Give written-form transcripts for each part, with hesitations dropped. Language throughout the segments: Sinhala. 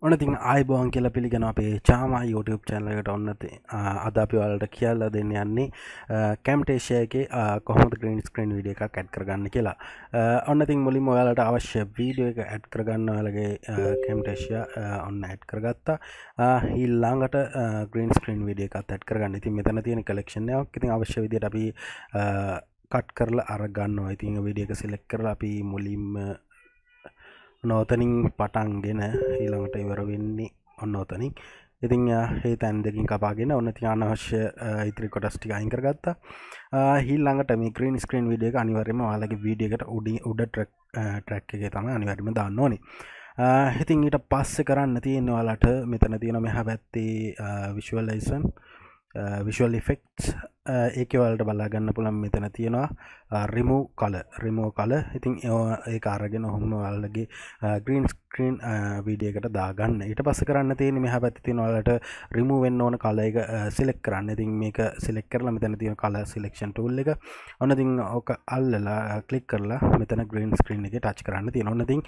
ඔනතින් ආයිබෝන් කියලා පිළිගෙන අපේ චාමා YouTube channel එකට ඔන්නත අද අපි ඔයාලට කියලා දෙන්න යන්නේ Camtasia එකේ කොහොමද green screen video එකක් add කරගන්න කියලා. ඔන්නතින් මුලින්ම ඔයාලට අවශ්‍ය වීඩියෝ එක add කරගන්න ඔයාලගේ Camtasia ඔන්න add කරගත්තා. ඊළඟට green screen video එකක් add කරගන්න. ඉතින් මෙතන තියෙන collection එකක්. ඉතින් අවශ්‍ය විදිහට අපි කට් කරලා අර ගන්නවා. ඉතින් වීඩියෝ එක select කරලා අපි මුලින්ම නොතනින් පටන්ගෙන ඊළඟට ඉවර වෙන්නේ ඔන්න ඔතනින්. ඉතින් ඒ තැන් දෙකකින් කපාගෙන ඔන්න තියන අවශ්‍ය ඉතිරි කොටස් ටික අයින් කරගත්තා. ඊළඟට මේ green screen video එක අනිවාර්යයෙන්ම ඔයාලගේ වීඩියෝ එකට උඩ track එකේ තමයි අනිවාර්යයෙන්ම දාන්න ඕනේ. ඉතින් ඊට පස්සේ කරන්න තියෙන්නේ ඔයාලට මෙතන තියෙන මෙහා පැත්තේ visual effects ඒකේ ඔයාලට බලා ගන්න පුළුවන් මෙතන තියෙනවා remove color. ඉතින් ඒක අරගෙන ඔහොම ඔයාලගේ green screen වීඩියෝ එකට දාගන්න. ඊට පස්සේ කරන්න තියෙන්නේ මෙහා පැත්තේ තියෙන ඔයාලට remove වෙන්න ඕන color එක select කරන්න. ඉතින් මේක select කරලා මෙතන තියෙන color selection tool එක ඔන්න ඉතින් ඔක අල්ලලා click කරලා මෙතන green screen එකේ touch කරන්න තියෙනවා. ඔන්න ඉතින්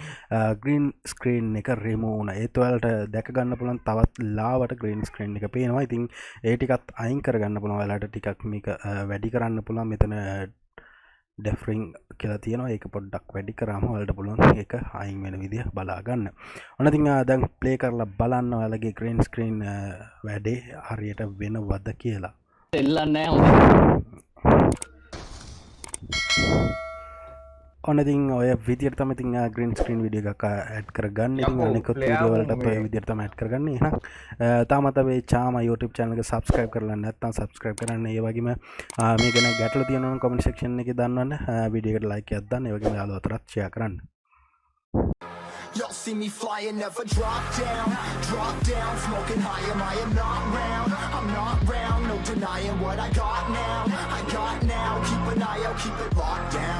green screen එක remove වුණා. ඒත් ඔයාලට දැක ගන්න පුළුවන් තවත් ලාවට green screen එක පේනවා. ඉතින් ඒ ටිකත් අයින් කරගන්න පුළුවන්. ඔයාලට ටිකක් මේක වැඩි කරන්න පුළුවන්. මෙතන deferring කියලා තියෙනවා. ඒක පොඩ්ඩක් වැඩි කරාම ඔයාලට පුළුවන් ඒක අයින් වෙන විදිය බලා ගන්න. ඔන්න ඉතින් දැන් play කරලා බලන්න ඔයාලගේ green screen වැඩේ හරියට වෙනවද කියලා. එල්ලන්නේ නැහැ ඔන්න ඉතින් ඔය විදියට තමයි ඉතින් green screen video එකක් add කරගන්න. ඉතින් අනිකුත් වීඩියෝ වලටත් ඔය විදියට තමයි add කරගන්නේ. එහෙනම් තාමත් අපේ චාමා YouTube channel එක subscribe කරලා නැත්නම් subscribe කරන්න. ඒ වගේම මේ ගැන ගැටලු තියෙනවා නම් comment section එකේ දාන්න. වීඩියෝ එකට like එකක් දාන්න. ඒ වගේම යාළුවෝ අතරත් share කරන්න. Y'all see me flying, never drop down, smoking high, I am not round, I'm not round, no denying what I got now, keep an eye out, keep it locked down.